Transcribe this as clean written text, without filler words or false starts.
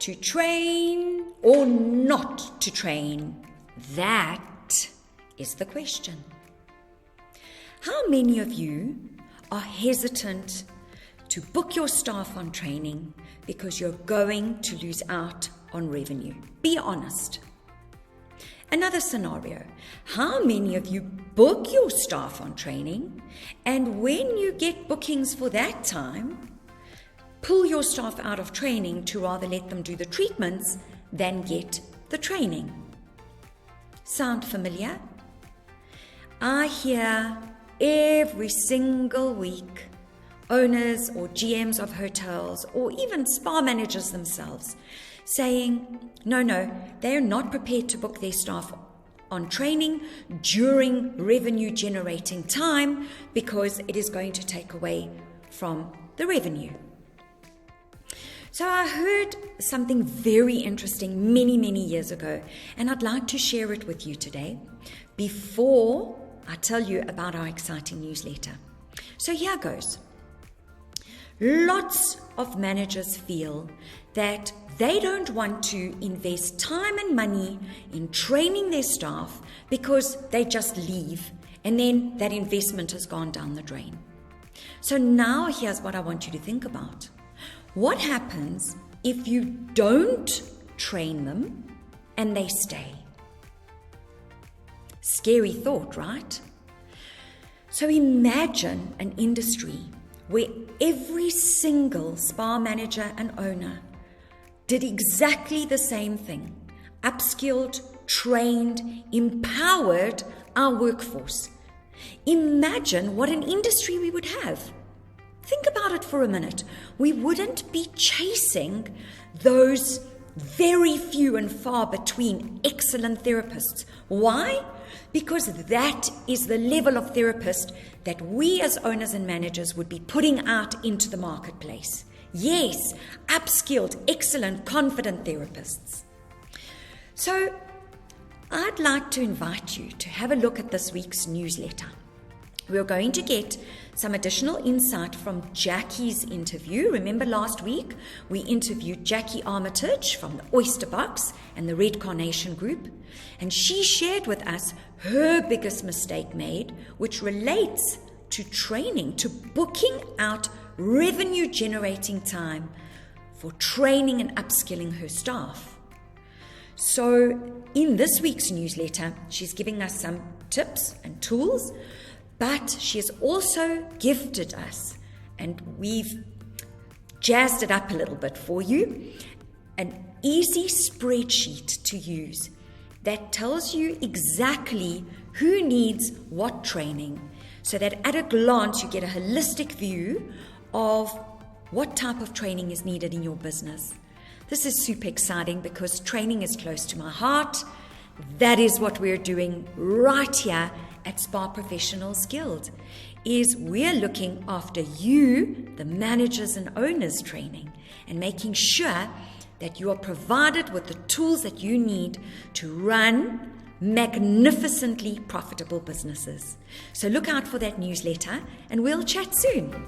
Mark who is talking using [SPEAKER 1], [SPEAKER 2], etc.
[SPEAKER 1] To train or not to train? That is the question. How many of you are hesitant to book your staff on training because you're going to lose out on revenue? Be honest. Another scenario, how many of you book your staff on training, and when you get bookings for that time, pull your staff out of training to rather let them do the treatments than get the training? Sound familiar? I hear every single week owners or GMs of hotels or even spa managers themselves saying, no, they're not prepared to book their staff on training during revenue generating time because it is going to take away from the revenue. So I heard something very interesting many, many years ago, and I'd like to share it with you today before I tell you about our exciting newsletter. So here goes. Lots of managers feel that they don't want to invest time and money in training their staff because they just leave and then that investment has gone down the drain. So now here's what I want you to think about. What happens if you don't train them and they stay? Scary thought, right? So imagine an industry where every single spa manager and owner did exactly the same thing, upskilled, trained, empowered our workforce. Imagine what an industry we would have. Think about it for a minute. We wouldn't be chasing those very few and far between excellent therapists. Why? Because that is the level of therapist that we as owners and managers would be putting out into the marketplace. Yes, upskilled, excellent, confident therapists. So I'd like to invite you to have a look at this week's newsletter. We're going to get some additional insight from Jackie's interview. Remember last week we interviewed Jackie Armitage from the Oyster Box and the Red Carnation Group, and she shared with us her biggest mistake made, which relates to training, to booking out revenue generating time for training and upskilling her staff. So in this week's newsletter, she's giving us some tips and tools, but she has also gifted us, and we've jazzed it up a little bit for you, an easy spreadsheet to use that tells you exactly who needs what training, so that at a glance you get a holistic view of what type of training is needed in your business. This is super exciting because training is close to my heart. That is what we're doing right here at Spa Professionals Guild, is we're looking after you, the managers and owners training, and making sure that you are provided with the tools that you need to run magnificently profitable businesses. So look out for that newsletter and we'll chat soon.